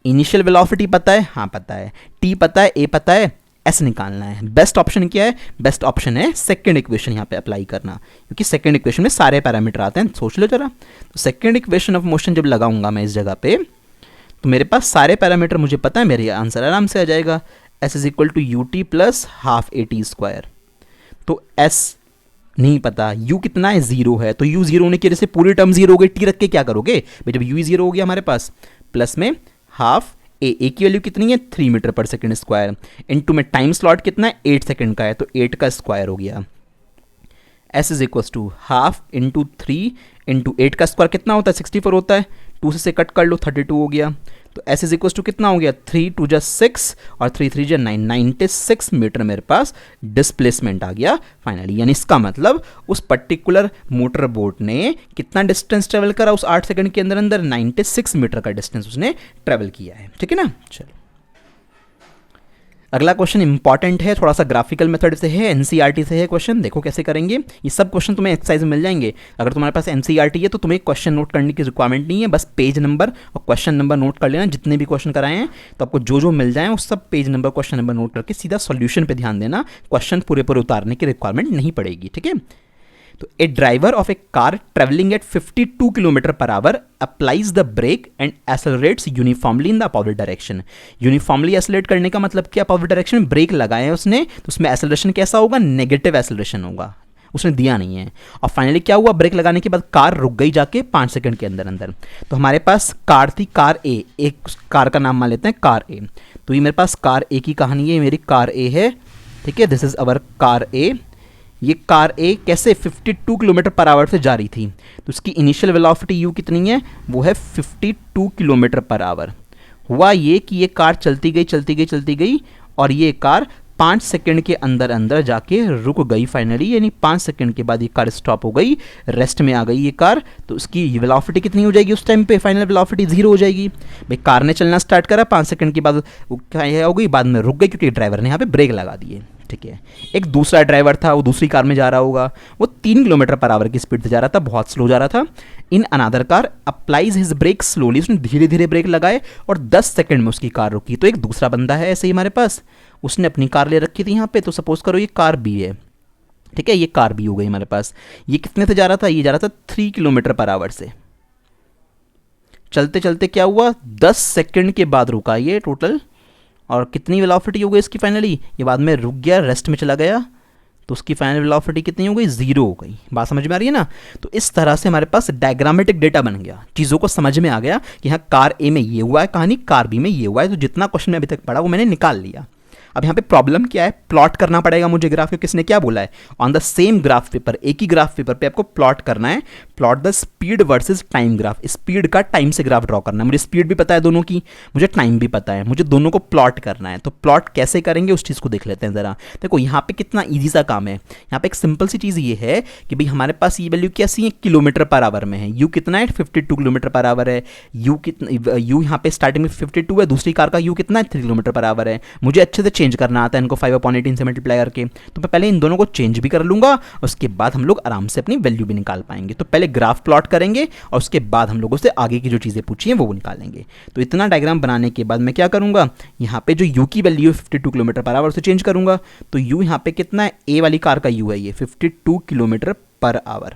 इनिशियल वेलोसिटी पता है, हाँ पता है, टी पता है, ए पता है, एस निकालना है। बेस्ट ऑप्शन क्या है, बेस्ट ऑप्शन है सेकंड इक्वेशन यहाँ पे अप्लाई करना, क्योंकि सेकंड इक्वेशन में सारे पैरामीटर आते हैं। सोच लो जरा, तो सेकंड इक्वेशन ऑफ मोशन जब लगाऊंगा मैं इस जगह पे, तो मेरे पास सारे पैरामीटर मुझे पता है, मेरे आंसर आराम से आ जाएगा। S is equal to u t plus half a t square. तो एस नहीं पता, u कितना है 0 है, तो u 0 होने की वजह से पूरी टर्म 0 हो गई। टी रख के क्या करोगे भाई, जब u 0 हो गया हमारे पास, प्लस में हाफ ए की वैल्यू कितनी है 3 metre per second square, into में टाइम स्लॉट कितना है 8 सेकेंड का है, तो 8 का स्क्वायर हो गया। s is equal to half into 3 into 8 का स्क्वायर कितना होता है 64 होता है, 2 से कट कर लो 32 हो गया। तो s इज इक्वल टू कितना हो गया 3 2 जा 6 और 3 3 जा 9, 96 मीटर मेरे पास डिस्प्लेसमेंट आ गया फाइनली। यानी इसका मतलब उस पर्टिकुलर मोटर बोट ने कितना डिस्टेंस ट्रेवल करा उस 8 सेकंड के अंदर अंदर, 96 मीटर का डिस्टेंस उसने ट्रेवल किया है, ठीक है ना। चलो अगला क्वेश्चन इंपॉर्टेंट है, थोड़ा सा ग्राफिकल मेथड से है, एनसीईआरटी से है क्वेश्चन। देखो कैसे करेंगे, ये सब क्वेश्चन तुम्हें एक्सरसाइज में मिल जाएंगे। अगर तुम्हारे पास एनसीईआरटी है तो तुम्हें क्वेश्चन नोट करने की रिक्वायरमेंट नहीं है, बस पेज नंबर और क्वेश्चन नंबर नोट कर लेना। जितने भी क्वेश्चन कराए हैं तो आपको जो जो मिल जाए उस सब page number question number note करके सीधा सॉल्यूशन पे ध्यान देना, क्वेश्चन पूरे पूरे उतारने की रिक्वायरमेंट नहीं पड़ेगी, ठीक है। तो a driver of a car travelling at 52 kilometre per hour applies the brake and accelerates uniformly in the opposite direction. Uniformly accelerate करने का मतलब क्या, अपोजिट डायरेक्शन में ब्रेक लगाए हैं उसने, तो उसमें एक्सेलरेशन कैसा होगा, नेगेटिव एक्सेलरेशन होगा, उसने दिया नहीं है। और फाइनली क्या हुआ, ब्रेक लगाने के बाद कार रुक गई जाके 5 सेकंड के अंदर अंदर। तो हमारे पास कार थी, कार ए, एक कार का नाम मान लेते हैं कार ए। तो ये मेरे पास कार ए की कहानी है, मेरी कार ए है, ठीक है, दिस इज अवर कार ए। ये कार ए कैसे 52 किलोमीटर पर आवर से जा रही थी, तो उसकी इनिशियल वेलोसिटी यू कितनी है, वो है 52 किलोमीटर पर आवर। हुआ ये कि ये कार चलती गई चलती गई चलती गई और ये कार 5 सेकंड के अंदर अंदर जाके रुक गई फाइनली, यानी 5 सेकंड के बाद ये कार स्टॉप हो गई, रेस्ट में आ गई ये कार, तो उसकी वेलोसिटी कितनी हो जाएगी उस टाइम पे? फाइनल वेलोसिटी 0 हो जाएगी। भाई कार ने चलना स्टार्ट करा, 5 सेकंड के बाद वो क्या हो गई, बाद में रुक गई क्योंकि ड्राइवर ने यहाँ पे ब्रेक लगा दिए। ठीक है, एक दूसरा ड्राइवर था, वो दूसरी कार में जा रहा होगा, वो 3 किलोमीटर पर आवर की स्पीड से जा रहा था, बहुत स्लो जा रहा था। In another car applies his brake slowly, उसने धीरे धीरे ब्रेक लगाए और 10 सेकंड में उसकी कार रुकी। तो एक दूसरा बंदा है ऐसे ही हमारे पास, उसने अपनी कार ले रखी थी यहाँ पे, तो सपोज करो ये कार बी है। ठीक है, ये कार बी हो गई हमारे पास। ये कितने से जा रहा था? ये जा रहा था 3 किलोमीटर पर आवर से। चलते चलते क्या हुआ, 10 सेकंड के बाद रुका ये टोटल, और कितनी वेलोसिटी हो गई इसकी फाइनली, ये बाद में रुक गया, रेस्ट में चला गया, तो उसकी फाइनल वेलोसिटी कितनी हो गई? 0 हो गई। बात समझ में आ रही है ना? तो इस तरह से हमारे पास डायग्रामेटिक डेटा बन गया, चीज़ों को समझ में आ गया कि हाँ कार ए में ये हुआ है कहानी, कार बी में ये हुआ है। तो जितना क्वेश्चन में अभी तक पढ़ा वो मैंने निकाल लिया। अब यहाँ पे प्रॉब्लम क्या है, प्लॉट करना पड़ेगा मुझे ग्राफ को। किसने क्या बोला है? On the same graph paper, एक ही ग्राफ पेपर पे आपको प्लॉट करना है। Plot the speed versus time graph, speed का टाइम से ग्राफ ड्रॉ करना है। मुझे स्पीड भी पता है दोनों की, मुझे टाइम भी पता है, मुझे दोनों को प्लॉट करना है। तो प्लॉट कैसे करेंगे उस चीज़ को देख लेते हैं ज़रा। देखो यहाँ पे कितना ईजी सा काम है। यहाँ पे एक सिंपल सी चीज़ ये है कि भाई हमारे पास ये वैल्यू कैसी है, किलोमीटर पर आवर में है। यू कितना है? 52 किलोमीटर पर आवर है। यू यहाँ पे स्टार्टिंग में 52 है, दूसरी कार का यू कितना है? 3 किलोमीटर पर आवर है। मुझे अच्छे से चेंज करना आता है इनको 5/18 से मल्टीप्लाई करके, तो मैं पहले इन दोनों को चेंज भी कर लूंगा, उसके बाद हम लोग आराम से अपनी वैल्यू भी निकाल पाएंगे। तो पहले ग्राफ प्लॉट करेंगे और उसके बाद हम लोगों से आगे की जो चीज़ें पूछी हैं वो निकालेंगे। तो इतना डायग्राम बनाने के बाद मैं क्या करूंगा, यहाँ पे जो यू की वैल्यू है 52 किलोमीटर पर आवर से चेंज करूंगा। तो यू यहाँ पे कितना है? ए वाली कार का यू है ये 52 किलोमीटर पर आवर।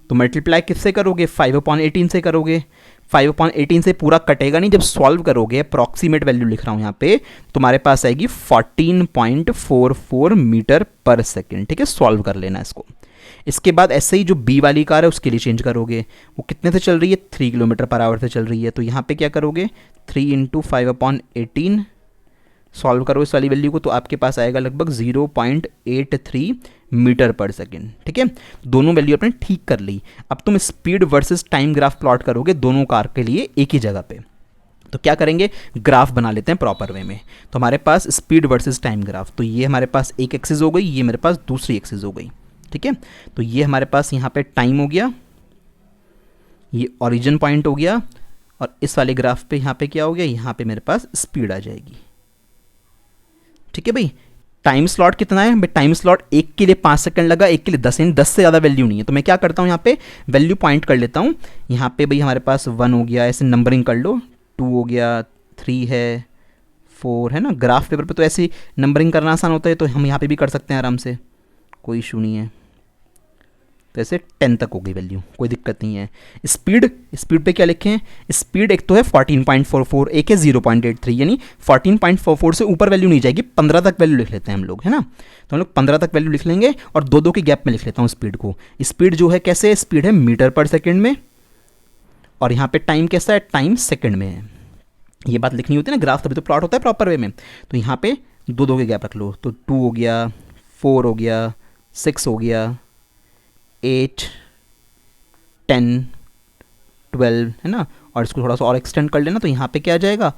तो मल्टीप्लाई किससे करोगे? 5/18 से करोगे। 5/18 से पूरा कटेगा नहीं, जब सॉल्व करोगे, अप्रॉक्सीमेट वैल्यू लिख रहा हूँ यहाँ पे, तुम्हारे पास आएगी 14.44 मीटर पर सेकेंड। ठीक है, सॉल्व कर लेना इसको। इसके बाद ऐसे ही जो बी वाली कार है उसके लिए चेंज करोगे, वो कितने से चल रही है? 3 किलोमीटर पर आवर से चल रही है। तो यहाँ पे क्या करोगे? 3 × 5/18 सॉल्व करो इस वाली वैल्यू को, तो आपके पास आएगा लगभग 0.83 मीटर पर सेकेंड। ठीक है, दोनों वैल्यू आपने ठीक कर ली। अब तुम speed versus time graph plot करोगे दोनों कार के लिए एक ही जगह पे। तो क्या करेंगे, ग्राफ बना लेते हैं प्रॉपर वे में। तो हमारे पास स्पीड वर्सेस टाइम ग्राफ, तो ये हमारे पास एक एक्सिस हो गई, ये मेरे पास दूसरी एक्सिस हो गई। ठीक है, तो ये हमारे पास यहाँ पे टाइम हो गया, ये ओरिजिन पॉइंट हो गया, और इस वाले ग्राफ पे यहाँ पे क्या हो गया, यहाँ पे मेरे पास स्पीड आ जाएगी। ठीक है भाई, टाइम स्लॉट कितना है भाई? टाइम स्लॉट एक के लिए 5 सेकंड लगा, एक के लिए 10, यानी 10 से ज़्यादा वैल्यू नहीं है। तो मैं क्या करता हूँ, यहाँ पे वैल्यू पॉइंट कर लेता हूँ। यहाँ पे भाई हमारे पास 1 हो गया, ऐसे नंबरिंग कर लो, 2 हो गया, 3 है, 4 है ना। ग्राफ पेपर पे तो ऐसे नंबरिंग करना आसान होता है, तो हम यहाँ पे भी कर सकते हैं आराम से, कोई इशू नहीं है। तो ऐसे 10 तक हो गई वैल्यू, कोई दिक्कत नहीं है। स्पीड, स्पीड पे क्या लिखें? स्पीड एक तो है 14.44, एक है 0.83, यानी 14.44 से ऊपर वैल्यू नहीं जाएगी, 15 तक वैल्यू लिख लेते हैं हम लोग, है ना। तो हम लोग 15 तक वैल्यू लिख लेंगे और 2-2 के गैप में लिख लेता हूँ स्पीड को। स्पीड जो है कैसे? स्पीड है मीटर पर सेकेंड में, और यहाँ पे टाइम कैसा है? टाइम सेकेंड में है। ये बात लिखनी होती है ना, ग्राफ तभी तो प्लॉट होता है प्रॉपर वे में। तो यहाँ पे 2-2 के गैप रख लो, तो 2 हो गया, 4 हो गया, 6 हो गया, 8, 10, 12 है ना। और इसको थोड़ा सा और एक्सटेंड कर लेना, तो यहाँ पे क्या आ जाएगा?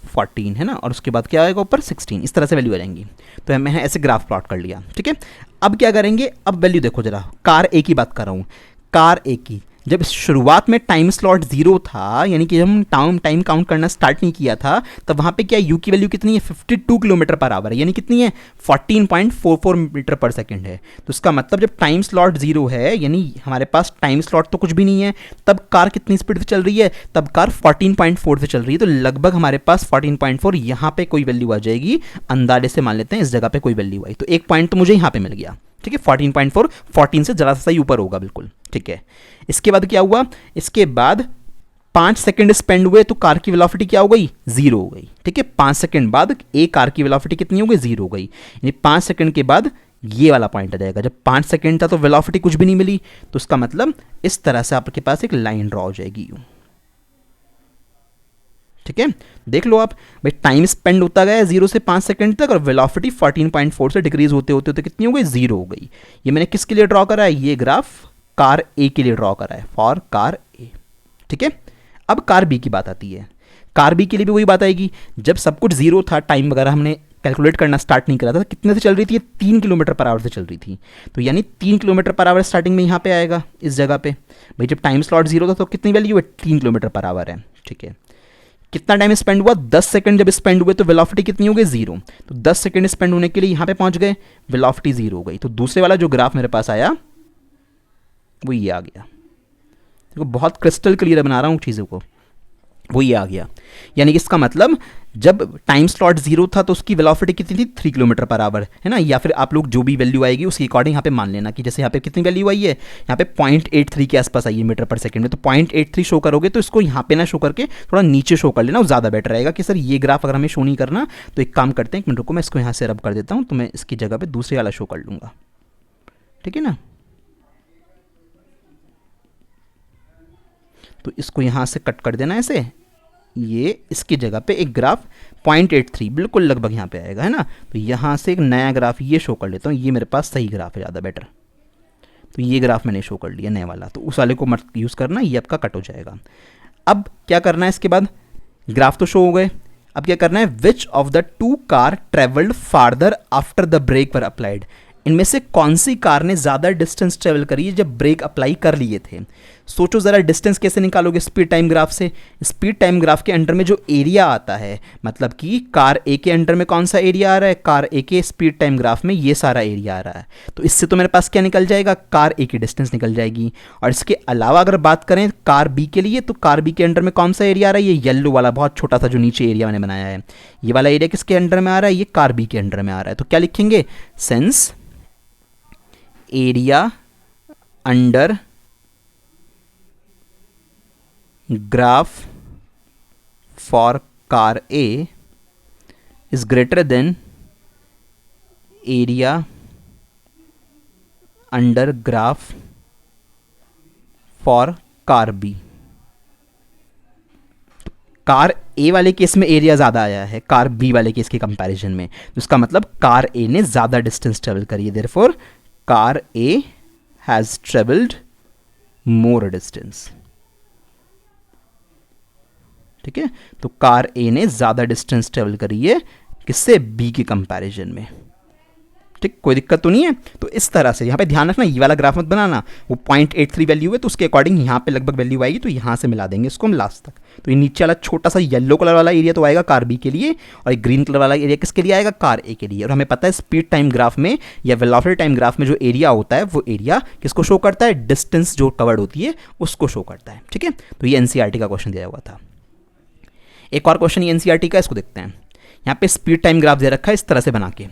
14 है ना, और उसके बाद क्या आएगा ऊपर? 16। इस तरह से वैल्यू आ जाएंगी। तो मैंने ऐसे ग्राफ प्लॉट कर लिया। ठीक है, अब क्या करेंगे, अब वैल्यू देखो जरा, कार ए की बात कर रहा हूँ। कार ए की जब शुरुआत में टाइम स्लॉट 0 था, यानी कि जब हम टाइम काउंट करना स्टार्ट नहीं किया था, तब वहाँ पे क्या यू की वैल्यू कितनी है? 52 किलोमीटर पर आवर है, यानी कितनी है? 14.44 मीटर पर सेकेंड है। तो इसका मतलब जब टाइम स्लॉट 0 है, यानी हमारे पास टाइम स्लॉट तो कुछ भी नहीं है, तब कार कितनी स्पीड से चल रही है? तब कार 14.4 से चल रही है। तो लगभग हमारे पास 14.4, यहाँ पे कोई वैल्यू आ जाएगी, अंदाजे से मान लेते हैं इस जगह पे कोई वैल्यू आई, तो एक पॉइंट तो मुझे यहाँ पे मिल गया। ठीक है, 14.4, 14 से जरा सा ही ऊपर होगा बिल्कुल। ठीक है, इसके बाद क्या हुआ? इसके बाद 5 सेकंड स्पेंड हुए, तो कार की वेलोसिटी क्या हो गई? 0 हो गई। ठीक है, 5 सेकंड बाद एक कार की वेलोसिटी कितनी हो गई? 0 हो गई। यानी 5 सेकंड के बाद ये वाला पॉइंट आ जाएगा। जब 5 सेकंड था तो वेलोसिटी कुछ भी नहीं मिली, तो इसका मतलब इस तरह से आपके पास एक लाइन ड्रॉ हो जाएगी यूं। ठीक है, देख लो आप भाई, टाइम स्पेंड होता गया 0 से 5 सेकंड तक, और वेलोसिटी 14.4 से डिक्रीज होते होते होते कितनी हो गई? 0 हो गई। ये मैंने किसके लिए ड्रॉ करा है? ये ग्राफ कार ए के लिए ड्रॉ करा है, फॉर कार ए। ठीक है, अब कार बी की बात आती है। कार बी के लिए भी वही बात आएगी। जब सब कुछ 0 था, टाइम वगैरह हमने कैलकुलेट करना स्टार्ट नहीं करा था, कितने से चल रही थी, ये 3 किलोमीटर पर आवर से चल रही थी। तो यानी 3 किलोमीटर पर आवर स्टार्टिंग में यहाँ पे आएगा इस जगह पे। भाई जब टाइम स्लॉट 0 था तो कितनी वैल्यू है, 3 किलोमीटर पर आवर है, ठीक है। कितना टाइम स्पेंड हुआ, 10 सेकंड जब स्पेंड हुए तो वेलोसिटी कितनी हो गई, 0। तो 10 सेकंड स्पेंड होने के लिए यहाँ पे पहुँच गए, वेलोसिटी 0 हो गई। तो दूसरे वाला जो ग्राफ मेरे पास आया वो ये आ गया। देखो बहुत क्रिस्टल क्लियर बना रहा हूँ चीज़ों को, वो ये आ गया। यानी कि इसका मतलब जब टाइम स्लॉट 0 था तो उसकी वेलोसिटी कितनी थी, 3 किलोमीटर पर आवर, है ना। या फिर आप लोग जो भी वैल्यू आएगी उसके अकॉर्डिंग यहाँ पे मान लेना कि जैसे यहाँ पे कितनी वैल्यू आई है, यहाँ पे 0.83 के आसपास आई है मीटर पर सेकंड में। तो 0.83 शो करोगे तो इसको यहाँ पे ना शो करके थोड़ा नीचे शो कर लेना, वो ज़्यादा बेटर रहेगा। कि सर ये ग्राफ अगर हमें शो नहीं करना तो एक काम करते हैं, एक मिनट रुको, मैं इसको यहाँ से रब कर देता हूँ, तो मैं इसकी जगह पर दूसरे वाला शो कर लूँगा, ठीक है ना। तो इसको यहाँ से कट कर देना ऐसे, ये इसकी जगह पे एक ग्राफ 0.83 बिल्कुल लगभग यहाँ पे आएगा, है ना। तो यहाँ से एक नया ग्राफ ये शो कर लेता हूँ, ये मेरे पास सही ग्राफ है, ज़्यादा बेटर। तो ये ग्राफ मैंने शो कर लिया नया वाला, तो उस वाले को मत यूज़ करना, ये आपका कट हो जाएगा। अब क्या करना है इसके बाद, ग्राफ तो शो हो गए, अब क्या करना है, which of the 2 car travelled farther after the brake were applied. इनमें से कौन सी कार ने ज़्यादा डिस्टेंस ट्रेवल करी है जब ब्रेक अप्लाई कर लिए थे। सोचो ज़रा, डिस्टेंस कैसे निकालोगे स्पीड टाइम ग्राफ से। स्पीड टाइम ग्राफ के अंडर में जो एरिया आता है, मतलब कि कार ए के अंडर में कौन सा एरिया आ रहा है, कार ए के स्पीड टाइम ग्राफ में ये सारा एरिया आ रहा है। तो इससे तो मेरे पास क्या निकल जाएगा, कार ए की डिस्टेंस निकल जाएगी। और इसके अलावा अगर बात करें कार बी के लिए, तो कार बी के अंडर में कौन सा एरिया आ रहा है, ये येलो वाला बहुत छोटा सा जो नीचे एरिया मैंने बनाया है, ये वाला एरिया किसके अंडर में आ रहा है, ये कार बी के अंडर में आ रहा है। तो क्या लिखेंगे, since area under graph for car A is greater than area under graph for car B. Car A वाले केस में एरिया ज़्यादा आया है कार बी वाले केस के कंपैरिजन में, तो इसका मतलब कार ए ने ज़्यादा डिस्टेंस ट्रेवल करी है, therefore car A has travelled more distance. ठीक है, तो कार ए ने ज़्यादा डिस्टेंस ट्रेवल करी है किससे, बी के कंपैरिजन में। ठीक, कोई दिक्कत तो नहीं है। तो इस तरह से यहाँ पे ध्यान रखना, ये वाला ग्राफ मत बनाना, वो 0.83 वैल्यू है तो उसके अकॉर्डिंग यहाँ पे लगभग वैल्यू आएगी, तो यहाँ से मिला देंगे इसको हम लास्ट तक। तो ये नीचे वाला छोटा सा येलो कलर वाला एरिया तो आएगा कार बी के लिए, और ये ग्रीन कलर वाला एरिया किसके लिए आएगा, कार ए के लिए। और हमें पता है स्पीड टाइम ग्राफ में या वेलोसिटी टाइम ग्राफ में जो एरिया होता है वो एरिया किसको शो करता है, डिस्टेंस जो कवर्ड होती है उसको शो करता है। ठीक है, तो ये एनसीईआरटी का क्वेश्चन दिया हुआ था। एक और क्वेश्चन एनसीईआरटी का, इसको देखते हैं। यहाँ पे स्पीड टाइम ग्राफ दे रखा है इस तरह से बना के,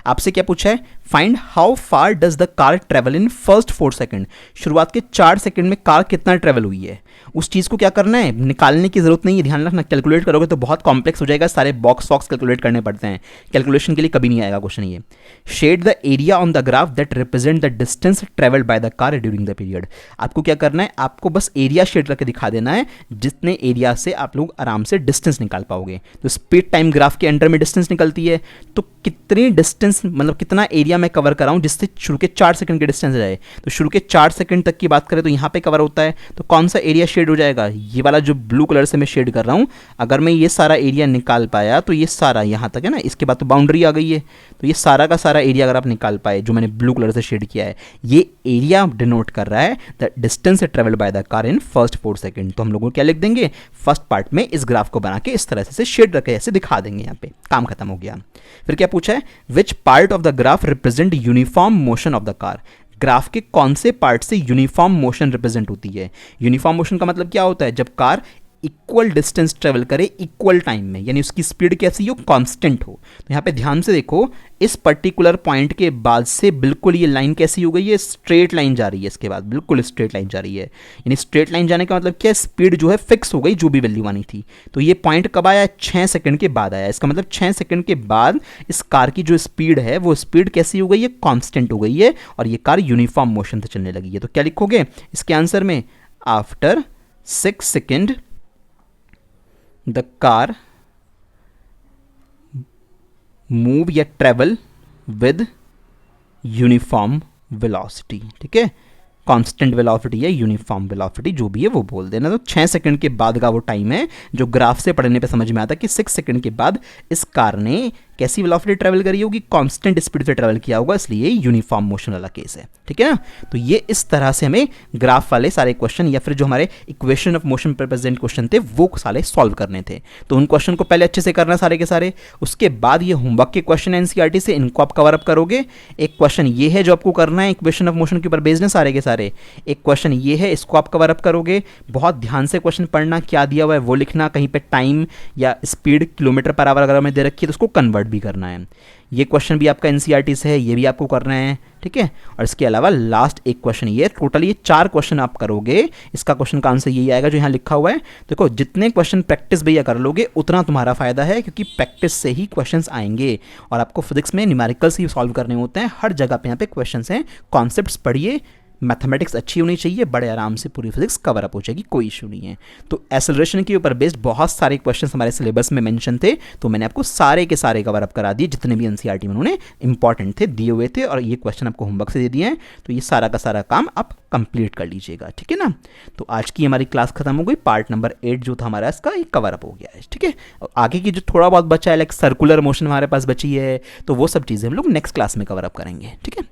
आपसे क्या पूछा है, find how far does the car travel in first 4 second. शुरुआत के 4 सेकंड में कार कितना ट्रेवल हुई है, उस चीज़ को क्या करना है, निकालने की जरूरत नहीं है, ध्यान रखना। कैलकुलेट करोगे तो बहुत कॉम्प्लेक्स हो जाएगा, सारे बॉक्स वॉक्स कैलकुलेट करने पड़ते हैं, कैलकुलेशन के लिए कभी नहीं आएगा क्वेश्चन ये। Shade the area on the graph that represent the distance travelled by the car during the period. आपको क्या करना है, आपको बस एरिया शेड करके दिखा देना है, जितने एरिया से आप लोग आराम से डिस्टेंस निकाल पाओगे। तो स्पीड टाइम ग्राफ के अंडर में डिस्टेंस निकलती है, तो कितनी डिस्टेंस मतलब कितना एरिया मैं कवर कर रहा हूँ जिससे शुरू के 4 सेकंड के डिस्टेंस जाए। तो शुरू के 4 सेकंड तक की बात करें तो यहाँ पे कवर होता है, तो कौन सा एरिया शेड हो जाएगा, ये वाला जो ब्लू कलर से मैं शेड कर रहा हूँ। अगर मैं ये सारा एरिया निकाल पाया तो ये सारा यहाँ तक है ना, इसके बाद तो बाउंड्री आ गई है, तो ये सारा का सारा एरिया अगर आप निकाल पाए जो मैंने ब्लू कलर से शेड किया है, ये एरिया डिनोट कर रहा है the distance travelled by the car in first 4 second. तो हम लोगों को क्या लिख देंगे, फर्स्ट पार्ट में इस ग्राफ को बना के इस तरह से शेड रखे ऐसे दिखा देंगे, यहाँ पे काम खत्म हो गया। फिर क्या पूछा है, which part of the graph represent uniform motion of the car. Graph के कौन से पार्ट से यूनिफॉर्म मोशन रिप्रेजेंट होती है। यूनिफॉर्म मोशन का मतलब क्या होता है, जब कार इक्वल डिस्टेंस ट्रेवल करे इक्वल टाइम में, यानी उसकी स्पीड कैसी हो, कांस्टेंट हो। तो यहाँ पे ध्यान से देखो, इस पर्टिकुलर पॉइंट के बाद से बिल्कुल ये लाइन कैसी हो गई है, स्ट्रेट लाइन जा रही है, इसके बाद बिल्कुल स्ट्रेट लाइन जा रही है। यानी स्ट्रेट लाइन जाने का मतलब क्या, स्पीड जो है फिक्स हो गई, जो भी वैल्यू आनी थी। तो ये पॉइंट कब आया, 6 सेकंड के बाद आया। इसका मतलब 6 सेकंड के बाद इस कार की जो स्पीड है वो स्पीड कैसी हो गई है, कांस्टेंट हो गई है, और ये कार यूनिफॉर्म मोशन से चलने लगी है। तो क्या लिखोगे इसके आंसर में, after 6 second the car move या ट्रेवल विद यूनिफॉर्म वेलोसिटी। ठीक है, कांस्टेंट वेलोसिटी या यूनिफॉर्म वेलोसिटी जो भी है वो बोल देना। तो 6 सेकंड के बाद का वो टाइम है जो ग्राफ से पढ़ने पे समझ में आता है कि 6 सेकंड के बाद इस कार ने कैसी वेलोसिटी ट्रैवल करी होगी, कांस्टेंट स्पीड से ट्रैवल किया होगा, इसलिए यूनिफॉर्म मोशन वाला केस है। ठीक है ना। तो ये इस तरह से हमें ग्राफ वाले सारे क्वेश्चन या फिर जो हमारे इक्वेशन ऑफ मोशन पर प्रेजेंट क्वेश्चन थे वो सारे सॉल्व करने थे। तो उन क्वेश्चन को पहले अच्छे से करना सारे के सारे, उसके बाद ये होमवर्क के क्वेश्चन एनसीईआरटी से, इनको आप कवर अप करोगे। एक क्वेश्चन ये है जो आपको करना है इक्वेशन ऑफ मोशन के ऊपर बेस्ड है सारे के सारे। एक क्वेश्चन ये है, इसको आप कवर अप करोगे। बहुत ध्यान से क्वेश्चन पढ़ना, क्या दिया हुआ है वो लिखना, कहीं पे टाइम या स्पीड किलोमीटर पर आवर अगर हमें दे रखी है तो उसको कन्वर्ट भी करना है। ये क्वेश्चन भी आपका एनसीईआरटी से है, ये भी आपको करना है। ठीक है। और इसके अलावा लास्ट एक क्वेश्चन, ये टोटल ये 4 क्वेश्चन आप करोगे। इसका क्वेश्चन का आंसर यही आएगा जो यहाँ लिखा हुआ है। देखो जितने क्वेश्चन प्रैक्टिस भैया कर लोगे उतना तुम्हारा फायदा है, क्योंकि प्रैक्टिस से ही क्वेश्चंस आएंगे। और आपको फिजिक्स में न्यूमेरिकल्स ही सॉल्व करने होते हैं, हर जगह पे यहाँ पे क्वेश्चंस हैं। कॉन्सेप्ट्स पढ़िए, मैथमेटिक्स अच्छी होनी चाहिए, बड़े आराम से पूरी फिजिक्स कवर अप हो जाएगी, कोई इशू नहीं है। तो एक्सेलरेशन के ऊपर बेस्ड बहुत सारे क्वेश्चंस हमारे सिलेबस में मेंशन थे, तो मैंने आपको सारे के सारे कवर अप करा दिए, जितने भी एनसीईआरटी में उन्होंने इंपॉर्टेंट थे दिए हुए थे, और ये क्वेश्चन आपको होमवर्क से दे दिए हैं। तो ये सारा का सारा काम आप कंप्लीट कर लीजिएगा। ठीक है ना। तो आज की हमारी क्लास खत्म हो गई, पार्ट नंबर 8 जो था हमारा इसका ये कवर अप हो गया है। ठीक है। और आगे की जो थोड़ा बहुत बचा है, लाइक सर्कुलर मोशन हमारे पास बची है, तो वो सब चीज़ें हम लोग नेक्स्ट क्लास में कवर अप करेंगे। ठीक है।